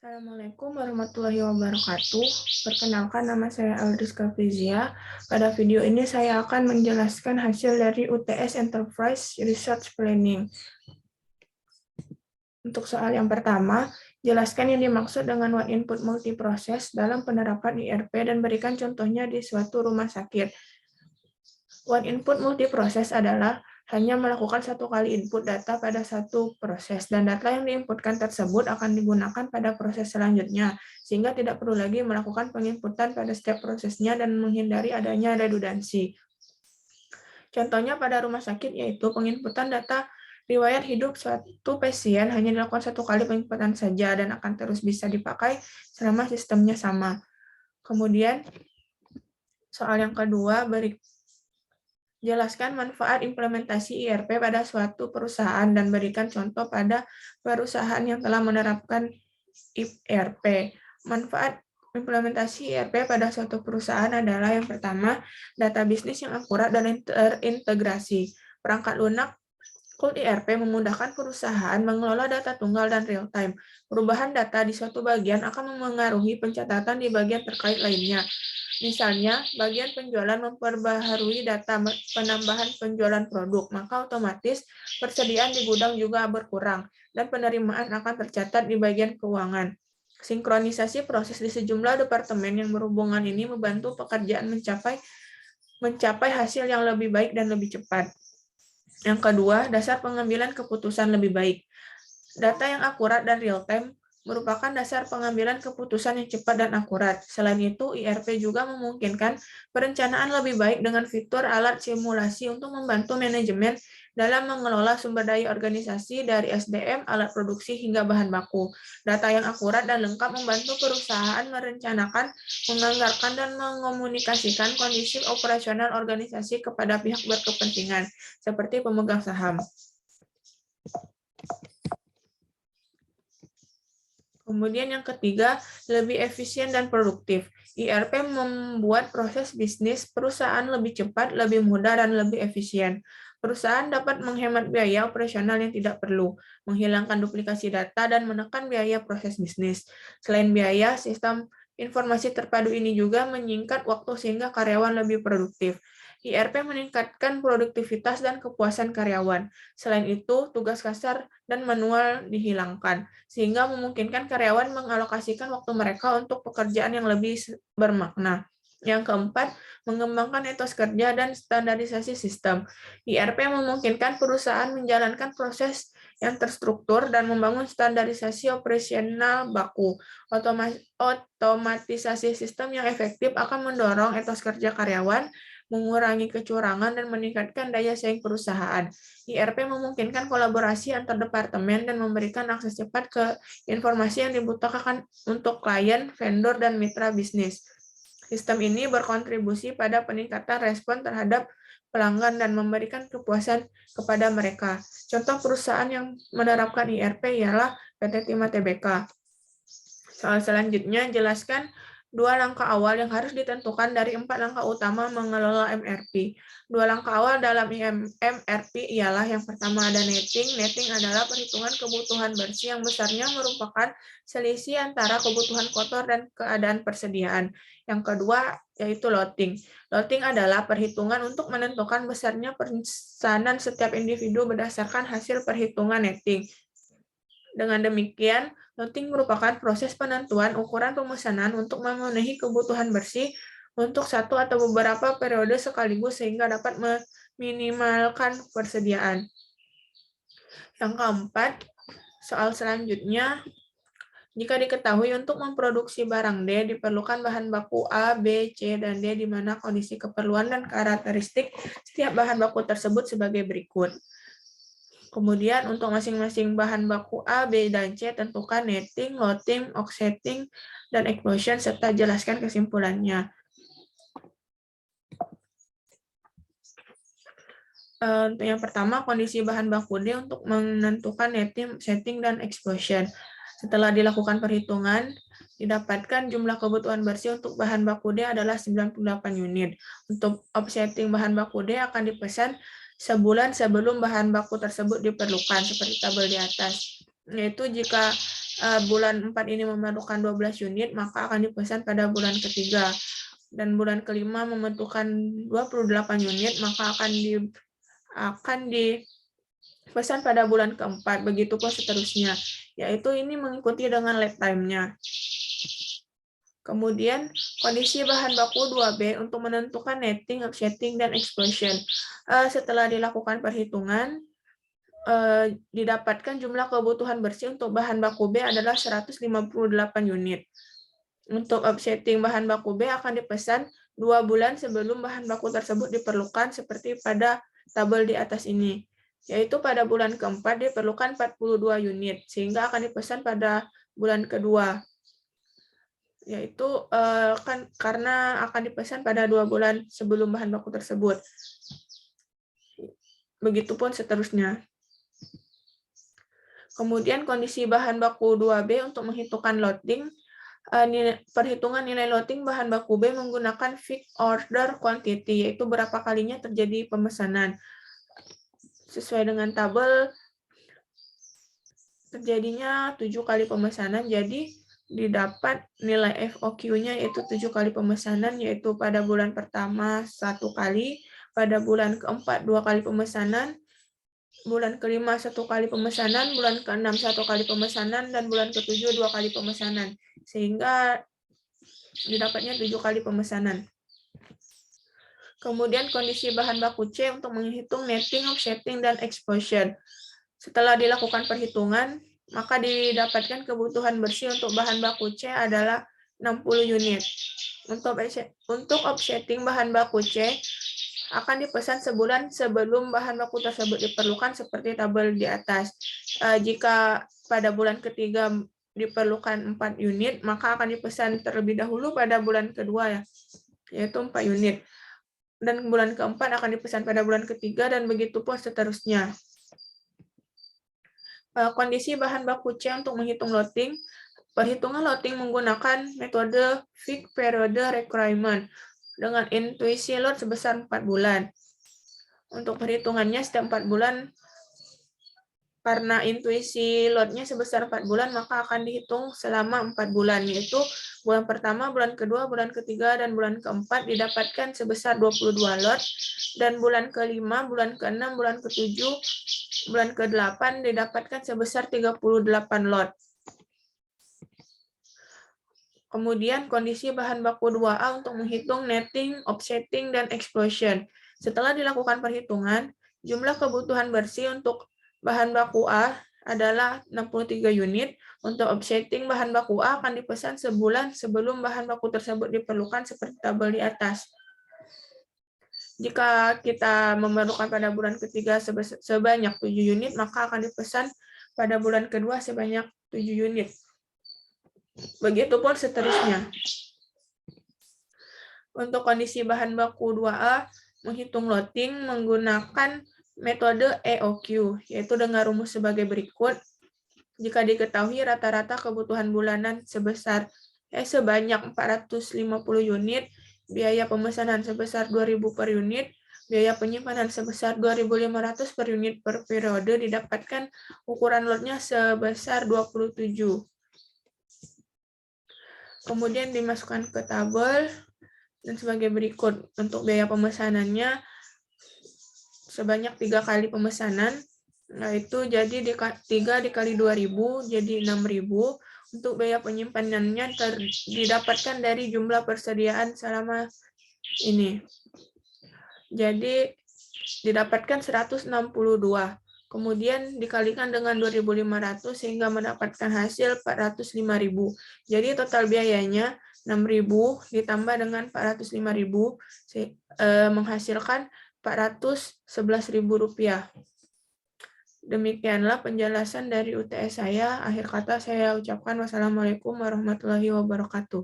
Assalamualaikum warahmatullahi wabarakatuh. Perkenalkan, nama saya Aldriska Frizia. Pada video ini saya akan menjelaskan hasil dari UTS Enterprise Research Planning. Untuk soal yang pertama, jelaskan yang dimaksud dengan one input multiproses dalam penerapan IRP dan berikan contohnya di suatu rumah sakit. One input multiproses adalah hanya melakukan satu kali input data pada satu proses, dan data yang diinputkan tersebut akan digunakan pada proses selanjutnya, sehingga tidak perlu lagi melakukan penginputan pada setiap prosesnya dan menghindari adanya redundansi. Contohnya pada rumah sakit yaitu penginputan data riwayat hidup suatu pasien hanya dilakukan satu kali penginputan saja dan akan terus bisa dipakai selama sistemnya sama. Kemudian, soal yang kedua, jelaskan manfaat implementasi IRP pada suatu perusahaan dan berikan contoh pada perusahaan yang telah menerapkan IRP. Manfaat implementasi IRP pada suatu perusahaan adalah yang pertama, data bisnis yang akurat dan terintegrasi. Perangkat lunak Cloud IRP memudahkan perusahaan mengelola data tunggal dan real-time. Perubahan data di suatu bagian akan memengaruhi pencatatan di bagian terkait lainnya. Misalnya, bagian penjualan memperbaharui data penambahan penjualan produk, maka otomatis persediaan di gudang juga berkurang, dan penerimaan akan tercatat di bagian keuangan. Sinkronisasi proses di sejumlah departemen yang berhubungan ini membantu pekerjaan mencapai hasil yang lebih baik dan lebih cepat. Yang kedua, dasar pengambilan keputusan lebih baik. Data yang akurat dan real-time merupakan dasar pengambilan keputusan yang cepat dan akurat. Selain itu, IRP juga memungkinkan perencanaan lebih baik dengan fitur alat simulasi untuk membantu manajemen dalam mengelola sumber daya organisasi dari SDM, alat produksi, hingga bahan baku. Data yang akurat dan lengkap membantu perusahaan merencanakan, menganggarkan, dan mengomunikasikan kondisi operasional organisasi kepada pihak berkepentingan, seperti pemegang saham. Kemudian yang ketiga, lebih efisien dan produktif. IRP membuat proses bisnis perusahaan lebih cepat, lebih mudah, dan lebih efisien. Perusahaan dapat menghemat biaya operasional yang tidak perlu, menghilangkan duplikasi data, dan menekan biaya proses bisnis. Selain biaya, sistem informasi terpadu ini juga menyingkat waktu sehingga karyawan lebih produktif. IRP meningkatkan produktivitas dan kepuasan karyawan. Selain itu, tugas kasar dan manual dihilangkan, sehingga memungkinkan karyawan mengalokasikan waktu mereka untuk pekerjaan yang lebih bermakna. Yang keempat, mengembangkan etos kerja dan standarisasi sistem. IRP memungkinkan perusahaan menjalankan proses yang terstruktur dan membangun standarisasi operasional baku. Otomatisasi sistem yang efektif akan mendorong etos kerja karyawan, mengurangi kecurangan, dan meningkatkan daya saing perusahaan. IRP memungkinkan kolaborasi antar departemen dan memberikan akses cepat ke informasi yang dibutuhkan untuk klien, vendor, dan mitra bisnis. Sistem ini berkontribusi pada peningkatan respon terhadap pelanggan dan memberikan kepuasan kepada mereka. Contoh perusahaan yang menerapkan IRP ialah PT Timah Tbk. Soal selanjutnya, jelaskan 2 langkah awal yang harus ditentukan dari 4 langkah utama mengelola MRP. 2 langkah awal dalam MRP ialah yang pertama ada netting. Netting adalah perhitungan kebutuhan bersih yang besarnya merupakan selisih antara kebutuhan kotor dan keadaan persediaan. Yang kedua yaitu loading. Loading adalah perhitungan untuk menentukan besarnya pesanan setiap individu berdasarkan hasil perhitungan netting. Dengan demikian, loading merupakan proses penentuan ukuran pemesanan untuk memenuhi kebutuhan bersih untuk satu atau beberapa periode sekaligus sehingga dapat meminimalkan persediaan. Yang keempat, soal selanjutnya, jika diketahui untuk memproduksi barang D diperlukan bahan baku A, B, C, dan D di mana kondisi keperluan dan karakteristik setiap bahan baku tersebut sebagai berikut. Kemudian untuk masing-masing bahan baku A, B, dan C, tentukan netting, loading, offsetting, dan explosion, serta jelaskan kesimpulannya. Untuk yang pertama, kondisi bahan baku D untuk menentukan netting, setting, dan explosion. Setelah dilakukan perhitungan, didapatkan jumlah kebutuhan bersih untuk bahan baku D adalah 98 unit. Untuk offsetting bahan baku D akan dipesan sebulan sebelum bahan baku tersebut diperlukan, seperti tabel di atas. Yaitu jika bulan 4 ini memerlukan 12 unit, maka akan dipesan pada bulan ketiga. Dan bulan kelima membutuhkan 28 unit, maka akan dipesan pada bulan keempat. Begitu pun seterusnya. Yaitu ini mengikuti dengan lead time-nya. Kemudian, kondisi bahan baku 2B untuk menentukan netting, offsetting, dan explosion. Setelah dilakukan perhitungan, didapatkan jumlah kebutuhan bersih untuk bahan baku B adalah 158 unit. Untuk offsetting bahan baku B akan dipesan 2 bulan sebelum bahan baku tersebut diperlukan seperti pada tabel di atas ini. Yaitu pada bulan keempat diperlukan 42 unit, sehingga akan dipesan pada bulan kedua. Yaitu karena akan dipesan pada 2 bulan sebelum bahan baku tersebut. Begitupun seterusnya. Kemudian kondisi bahan baku 2B untuk menghitungkan loading. Perhitungan nilai loading bahan baku B menggunakan fixed order quantity, yaitu berapa kalinya terjadi pemesanan. Sesuai dengan tabel, terjadinya 7 kali pemesanan, jadi didapat nilai FOQ-nya yaitu 7 kali pemesanan, yaitu pada bulan pertama 1 kali, pada bulan keempat 2 kali pemesanan, bulan kelima 1 kali pemesanan, bulan keenam 1 kali pemesanan, dan bulan ketujuh 2 kali pemesanan. Sehingga didapatnya 7 kali pemesanan. Kemudian kondisi bahan baku C untuk menghitung netting, offsetting, dan explosion. Setelah dilakukan perhitungan, maka didapatkan kebutuhan bersih untuk bahan baku C adalah 60 unit. Untuk offsetting bahan baku C akan dipesan sebulan sebelum bahan baku tersebut diperlukan seperti tabel di atas. Jika pada bulan ketiga diperlukan 4 unit, maka akan dipesan terlebih dahulu pada bulan kedua, yaitu 4 unit. Dan bulan keempat akan dipesan pada bulan ketiga, dan begitu pun seterusnya. Kondisi bahan baku C untuk menghitung loading. Perhitungan loading menggunakan metode fixed period requirement dengan intuisi load sebesar 4 bulan. Untuk perhitungannya setiap 4 bulan, karena intuisi load-nya sebesar 4 bulan, maka akan dihitung selama 4 bulan, yaitu bulan pertama, bulan kedua, bulan ketiga, dan bulan keempat didapatkan sebesar 22 lot, dan bulan kelima, bulan keenam, bulan ketujuh, bulan ke-8 didapatkan sebesar 38 lot. Kemudian kondisi bahan baku 2A untuk menghitung netting, offsetting, dan explosion. Setelah dilakukan perhitungan, jumlah kebutuhan bersih untuk bahan baku A adalah 63 unit. Untuk offsetting bahan baku A akan dipesan sebulan sebelum bahan baku tersebut diperlukan seperti tabel di atas. Jika kita memerlukan pada bulan ketiga sebanyak 7 unit, maka akan dipesan pada bulan kedua sebanyak 7 unit. Begitupun seterusnya. Untuk kondisi bahan baku 2A, menghitung loading menggunakan metode EOQ, yaitu dengan rumus sebagai berikut. Jika diketahui rata-rata kebutuhan bulanan sebanyak 450 unit, biaya pemesanan sebesar 2.000 per unit, biaya penyimpanan sebesar 2.500 per unit per periode, didapatkan ukuran lotnya sebesar 27. Kemudian dimasukkan ke tabel, dan sebagai berikut. Untuk biaya pemesanannya sebanyak 3 kali pemesanan, yaitu jadi 3 dikali 2.000, jadi 6.000. Untuk biaya penyimpanannya didapatkan dari jumlah persediaan selama ini. Jadi didapatkan 162. Kemudian dikalikan dengan 2.500 sehingga mendapatkan hasil 405.000. Jadi total biayanya 6.000 ditambah dengan 405.000 menghasilkan Rp411.000. Demikianlah penjelasan dari UTS saya. Akhir kata saya ucapkan wassalamualaikum warahmatullahi wabarakatuh.